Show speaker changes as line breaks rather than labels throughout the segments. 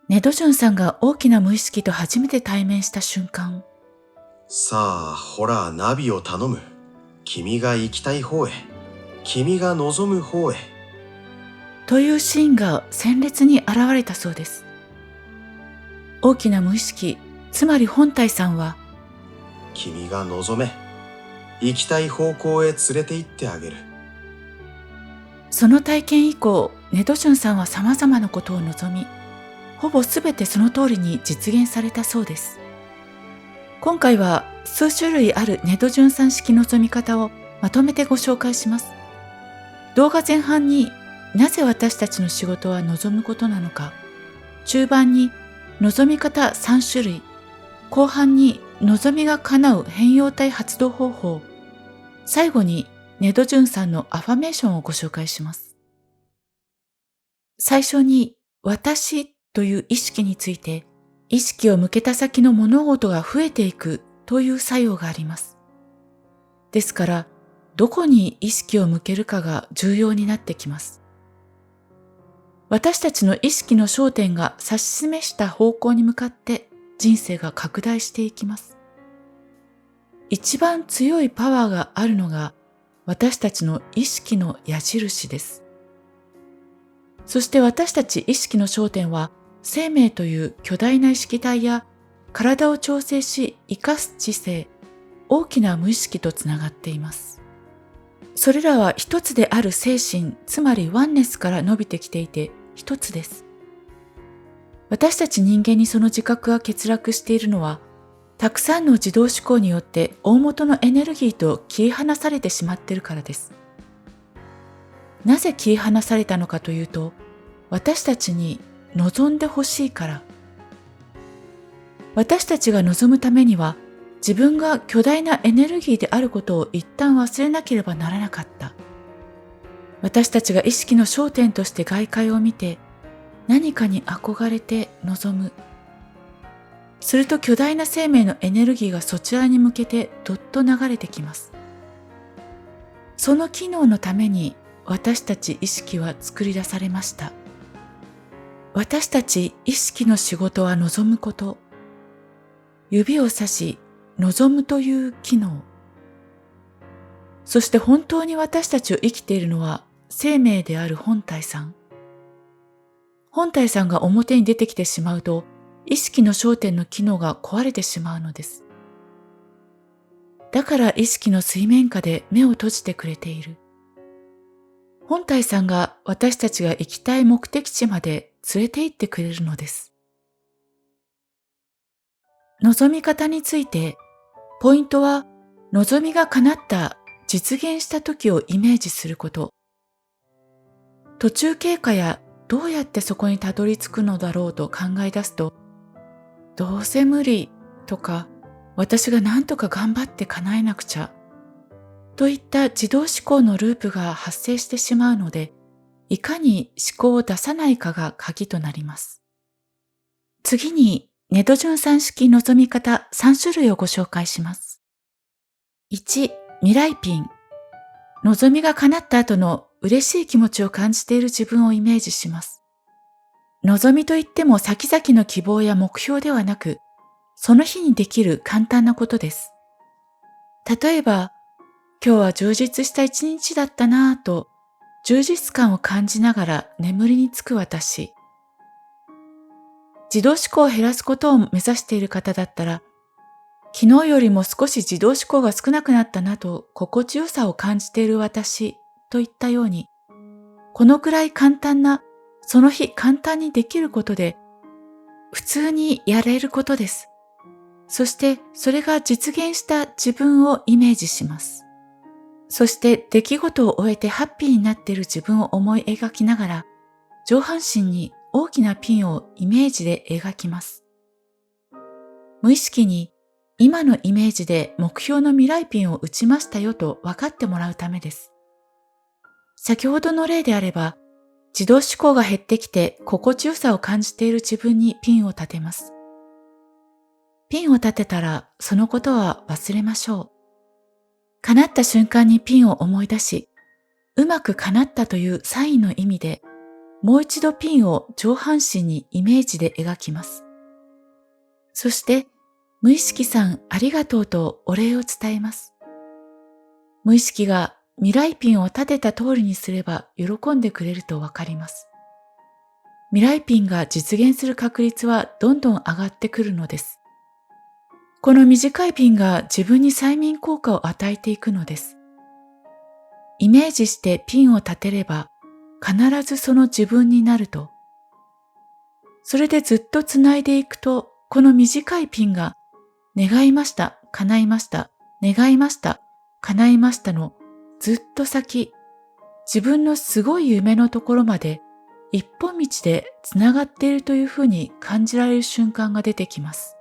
ネドジュンさんが大きな無意識と初めて対面した瞬間、
さあ、ほら、ナビを頼む。君が行きたい方へ。君が望む方へ。
というシーンが鮮烈に現れたそうです。大きな無意識、つまり本体さんは、
君が望め。行きたい方向へ連れて行ってあげる。
その体験以降、ネドジュンさんは様々なことを望み、ほぼすべてその通りに実現されたそうです。今回は数種類あるネドジュンさん式望み方をまとめてご紹介します。動画前半になぜ私たちの仕事は望むことなのか、中盤に望み方3種類、後半に望みが叶う変容体発動方法、最後にネドジュンさんのアファメーションをご紹介します。最初に私という意識について、意識を向けた先の物事が増えていくという作用があります。ですから、どこに意識を向けるかが重要になってきます。私たちの意識の焦点が指し示した方向に向かって人生が拡大していきます。一番強いパワーがあるのが私たちの意識の矢印です。そして私たち意識の焦点は生命という巨大な意識体や体を調整し生かす知性、大きな無意識とつながっています。それらは一つである精神、つまりワンネスから伸びてきていて一つです。私たち人間にその自覚が欠落しているのは、たくさんの自動思考によって大元のエネルギーと切り離されてしまっているからです。なぜ切り離されたのかというと、私たちに望んでほしいから。私たちが望むためには、自分が巨大なエネルギーであることを一旦忘れなければならなかった。私たちが意識の焦点として外界を見て、何かに憧れて望む。すると巨大な生命のエネルギーがそちらに向けてどっと流れてきます。その機能のために私たち意識は作り出されました。私たち意識の仕事は望むこと。指を指し、望むという機能。そして本当に私たちを生きているのは生命である本体さん。本体さんが表に出てきてしまうと、意識の焦点の機能が壊れてしまうのです。だから意識の水面下で目を閉じてくれている。本体さんが私たちが行きたい目的地まで連れて行ってくれるのです。望み方について、ポイントは望みが叶った実現した時をイメージすること。途中経過やどうやってそこにたどり着くのだろうと考え出すと、どうせ無理とか、私が何とか頑張って叶えなくちゃといった自動思考のループが発生してしまうので、いかに思考を出さないかが鍵となります。次に、ネドジュンさん式望み方3種類をご紹介します。1、未来ピン。望みが叶った後の嬉しい気持ちを感じている自分をイメージします。望みといっても先々の希望や目標ではなく、その日にできる簡単なことです。例えば、今日は充実した一日だったなぁと、充実感を感じながら眠りにつく私。自動思考を減らすことを目指している方だったら、昨日よりも少し自動思考が少なくなったなと心地よさを感じている私といったように、このくらい簡単な、その日簡単にできることで、普通にやれることです。そしてそれが実現した自分をイメージします。そして出来事を終えてハッピーになっている自分を思い描きながら、上半身に大きなピンをイメージで描きます。無意識に今のイメージで目標の未来ピンを打ちましたよと分かってもらうためです。先ほどの例であれば、自動思考が減ってきて心地よさを感じている自分にピンを立てます。ピンを立てたらそのことは忘れましょう。叶った瞬間にピンを思い出し、うまく叶ったというサインの意味で、もう一度ピンを上半身にイメージで描きます。そして、無意識さんありがとうとお礼を伝えます。無意識が未来ピンを立てた通りにすれば喜んでくれるとわかります。未来ピンが実現する確率はどんどん上がってくるのです。この短いピンが自分に催眠効果を与えていくのです。イメージしてピンを立てれば必ずその自分になると。それでずっとつないでいくと、この短いピンが願いました、叶いました、願いました、叶いましたのずっと先、自分のすごい夢のところまで一本道でつながっているというふうに感じられる瞬間が出てきます。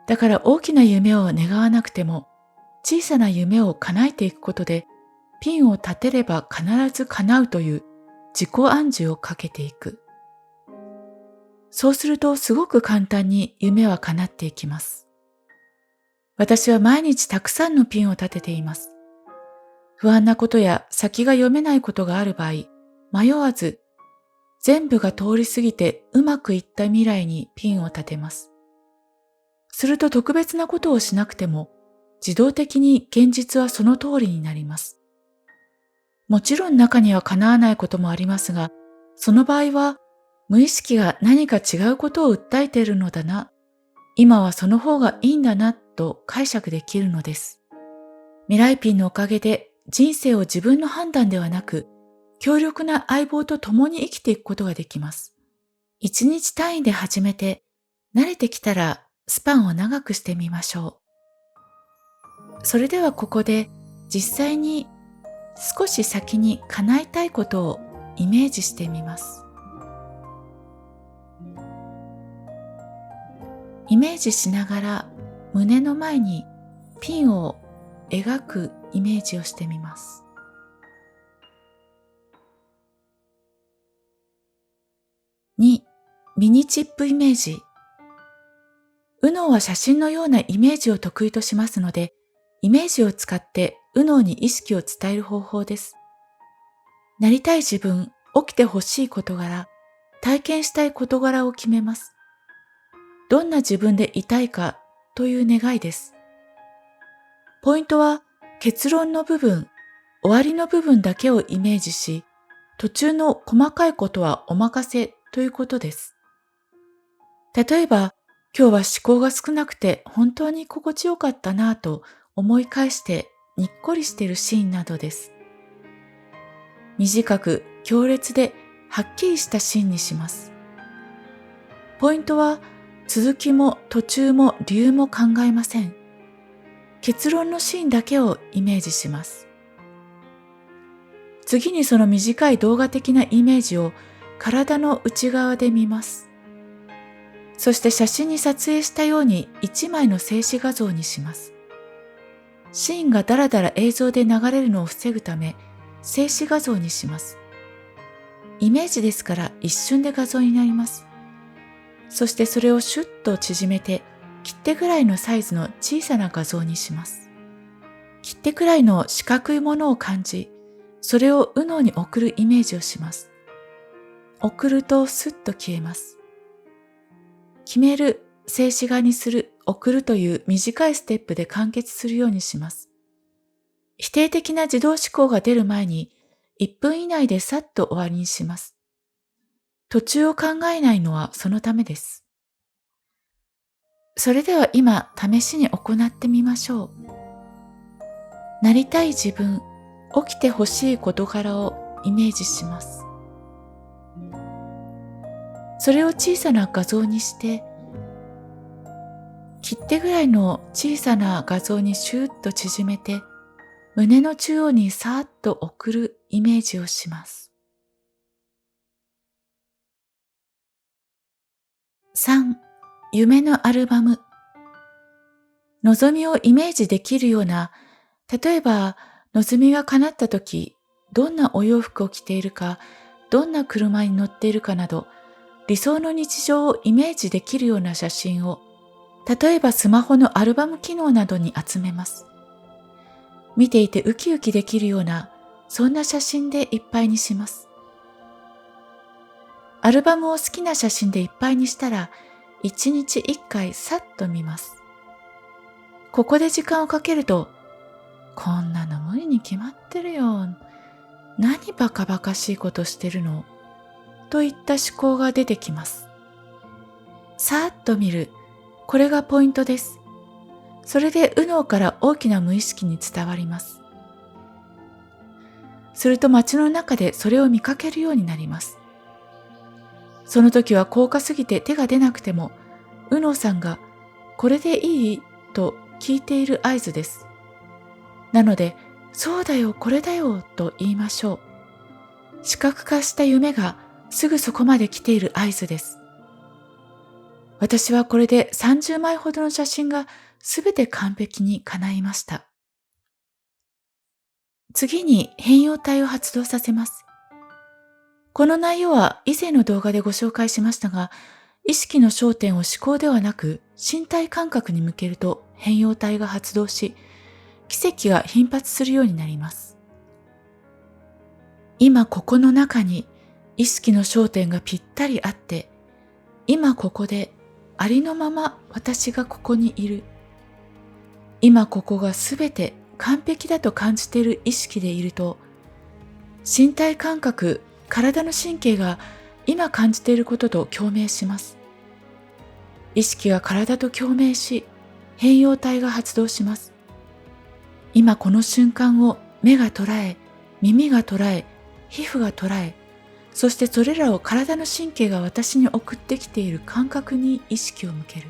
だから大きな夢を願わなくても、小さな夢を叶えていくことで、ピンを立てれば必ず叶うという自己暗示をかけていく。そうするとすごく簡単に夢は叶っていきます。私は毎日たくさんのピンを立てています。不安なことや先が読めないことがある場合、迷わず全部が通り過ぎてうまくいった未来にピンを立てます。すると特別なことをしなくても自動的に現実はその通りになります。もちろん中には叶わないこともありますが、その場合は無意識が何か違うことを訴えているのだな、今はその方がいいんだなと解釈できるのです。未来ピンのおかげで人生を自分の判断ではなく、強力な相棒と共に生きていくことができます。一日単位で始めて、慣れてきたらスパンを長くしてみましょう。それではここで実際に少し先に叶えたいことをイメージしてみます。イメージしながら胸の前にピンを描くイメージをしてみます。2、ミニチップイメージ。右脳は写真のようなイメージを得意としますので、イメージを使って右脳に意識を伝える方法です。なりたい自分、起きてほしい事柄、体験したい事柄を決めます。どんな自分でいたいかという願いです。ポイントは結論の部分、終わりの部分だけをイメージし、途中の細かいことはお任せということです。例えば、今日は思考が少なくて本当に心地よかったなぁと思い返してにっこりしているシーンなどです。短く強烈ではっきりしたシーンにします。ポイントは続きも途中も理由も考えません。結論のシーンだけをイメージします。次にその短い動画的なイメージを体の内側で見ます。そして写真に撮影したように一枚の静止画像にします。シーンがだらだら映像で流れるのを防ぐため、静止画像にします。イメージですから一瞬で画像になります。そしてそれをシュッと縮めて、切手ぐらいのサイズの小さな画像にします。切手くらいの四角いものを感じ、それを右脳に送るイメージをします。送るとスッと消えます。決める、静止画にする、送るという短いステップで完結するようにします。否定的な自動思考が出る前に1分以内でさっと終わりにします。途中を考えないのはそのためです。それでは今試しに行ってみましょう。なりたい自分、起きてほしい事柄をイメージします。それを小さな画像にして、切手ぐらいの小さな画像にシューッと縮めて、胸の中央にさーっと送るイメージをします。3、夢のアルバム。望みをイメージできるような、例えば望みが叶った時、どんなお洋服を着ているか、どんな車に乗っているかなど、理想の日常をイメージできるような写真を、例えばスマホのアルバム機能などに集めます。見ていてウキウキできるような、そんな写真でいっぱいにします。アルバムを好きな写真でいっぱいにしたら、1日1回さっと見ます。ここで時間をかけると、こんなの無理に決まってるよ。何バカバカしいことしてるのといった思考が出てきます。さーっと見る。これがポイントです。それで右脳から大きな無意識に伝わります。すると街の中でそれを見かけるようになります。その時は高価すぎて手が出なくても、右脳さんがこれでいいと聞いている合図です。なので、そうだよ、これだよと言いましょう。視覚化した夢がすぐそこまで来ている合図です。私はこれで30枚ほどの写真がすべて完璧に叶いました。次に変容体を発動させます。この内容は以前の動画でご紹介しましたが、意識の焦点を思考ではなく身体感覚に向けると変容体が発動し、奇跡が頻発するようになります。今ここの中に意識の焦点がぴったりあって、今ここでありのまま私がここにいる。今ここがすべて完璧だと感じている意識でいると、身体感覚、体の神経が今感じていることと共鳴します。意識が体と共鳴し、変容体が発動します。今この瞬間を目が捉え、耳が捉え、皮膚が捉え、そしてそれらを体の神経が私に送ってきている感覚に意識を向ける。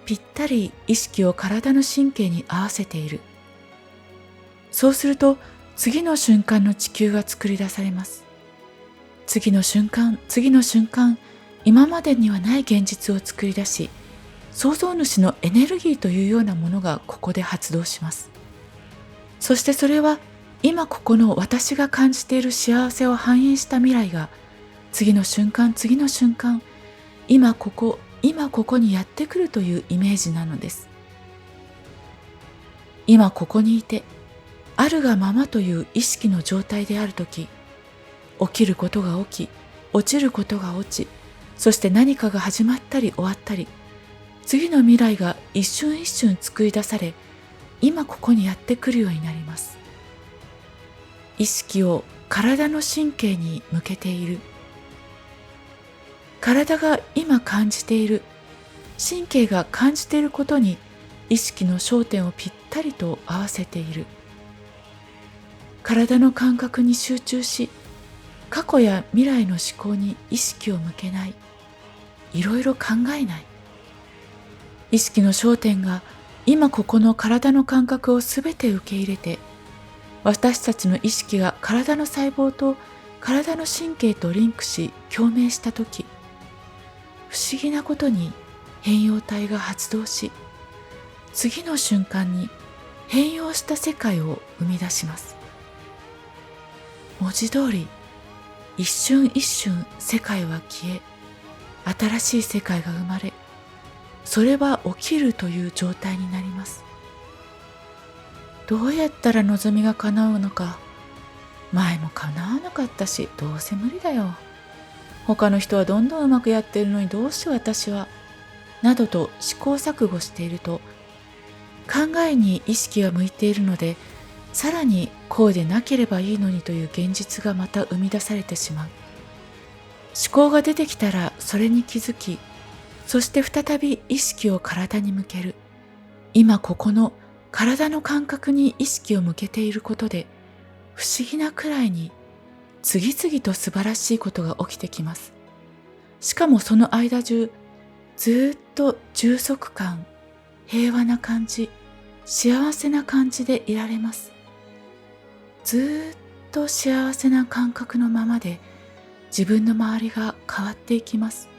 ぴったり意識を体の神経に合わせている。そうすると次の瞬間の地球が作り出されます。次の瞬間、次の瞬間、今までにはない現実を作り出し、創造主のエネルギーというようなものがここで発動します。そしてそれは今ここの私が感じている幸せを反映した未来が次の瞬間、次の瞬間、今ここにやってくるというイメージなのです。今ここにいて、あるがままという意識の状態であるとき、起きることが起き、落ちることが落ち、そして何かが始まったり終わったり、次の未来が一瞬一瞬作り出され、今ここにやってくるようになります。意識を体の神経に向けている。体が今感じている、神経が感じていることに意識の焦点をぴったりと合わせている。体の感覚に集中し、過去や未来の思考に意識を向けない。いろいろ考えない。意識の焦点が今ここの体の感覚をすべて受け入れて、私たちの意識が体の細胞と体の神経とリンクし共鳴したとき、不思議なことに変容体が発動し、次の瞬間に変容した世界を生み出します。文字通り、一瞬一瞬世界は消え、新しい世界が生まれ、それは起きるという状態になります。どうやったら望みが叶うのか、前も叶わなかったし、どうせ無理だよ。他の人はどんどんうまくやっているのにどうして私は、などと試行錯誤していると、考えに意識が向いているので、さらにこうでなければいいのにという現実がまた生み出されてしまう。思考が出てきたらそれに気づき、そして再び意識を体に向ける。今ここの体の感覚に意識を向けていることで、不思議なくらいに次々と素晴らしいことが起きてきます。しかもその間中、ずっと充足感、平和な感じ、幸せな感じでいられます。ずっと幸せな感覚のままで自分の周りが変わっていきます。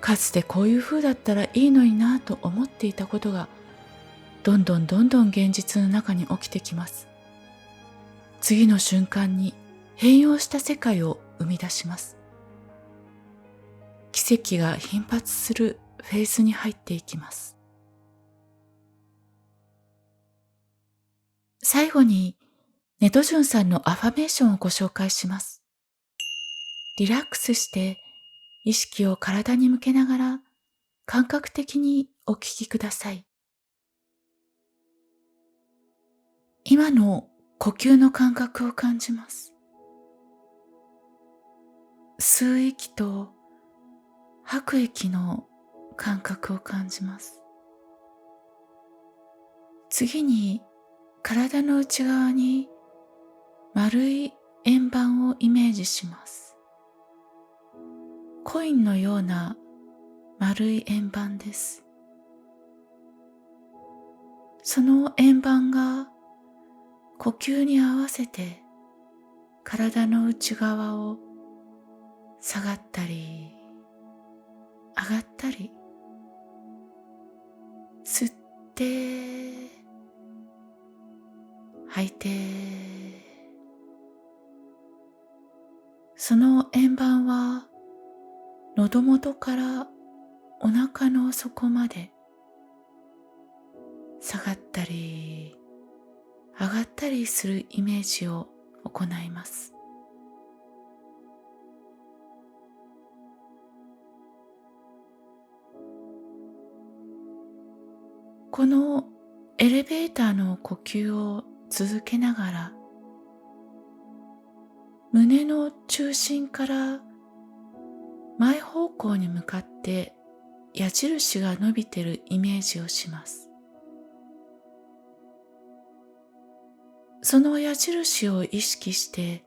かつてこういう風だったらいいのになぁと思っていたことが、どんどん現実の中に起きてきます。次の瞬間に変容した世界を生み出します。奇跡が頻発するフェーズに入っていきます。最後にネトジュンさんのアファメーションをご紹介します。リラックスして意識を体に向けながら感覚的にお聞きください。今の呼吸の感覚を感じます。吸う息と吐く息の感覚を感じます。次に体の内側に丸い円盤をイメージします。コインのような丸い円盤です。その円盤が呼吸に合わせて体の内側を下がったり上がったり、吸って吐いて、その円盤は喉元からお腹の底まで下がったり上がったりするイメージを行います。このエレベーターの呼吸を続けながら、胸の中心から前方向に向かって矢印が伸びているイメージをします。その矢印を意識して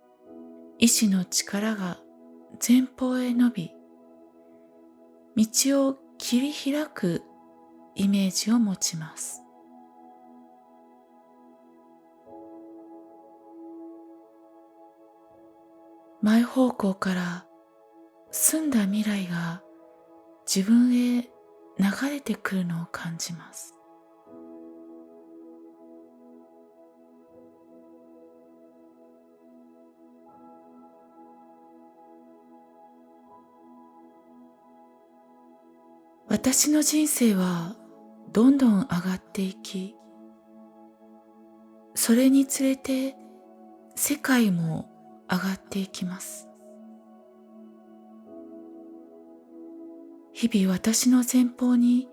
意志の力が前方へ伸び、道を切り開くイメージを持ちます。前方向から澄んだ未来が自分へ流れてくるのを感じます。私の人生はどんどん上がっていき、それにつれて世界も上がっていきます。日々私の前方に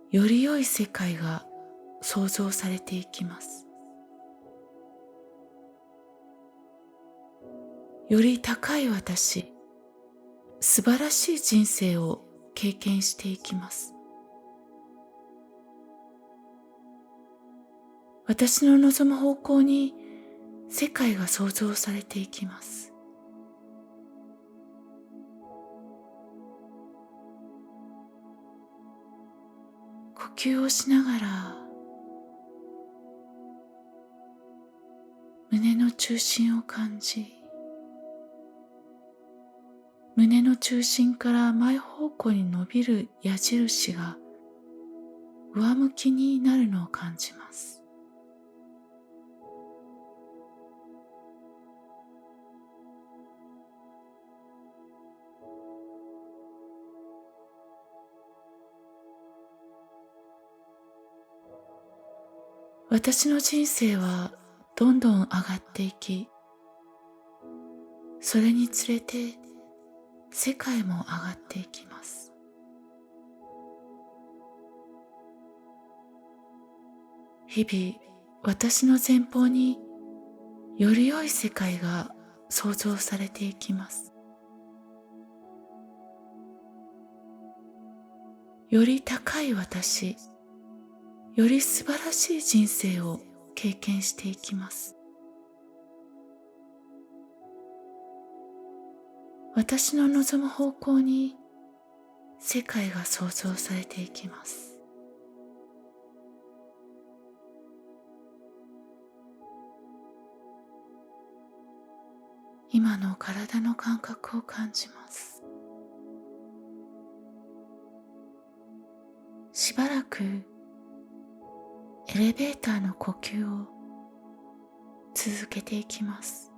より良い世界が創造されていきます。より高い私、素晴らしい人生を経験していきます。私の望む方向に世界が創造されていきます。呼吸をしながら胸の中心を感じ、胸の中心から前方向に伸びる矢印が上向きになるのを感じます。私の人生はどんどん上がっていき、それにつれて世界も上がっていきます。日々私の前方により良い世界が創造されていきます。より高い私、より素晴らしい人生を経験していきます。私の望む方向に世界が創造されていきます。今の体の感覚を感じます。しばらくエレベーターの呼吸を続けていきます。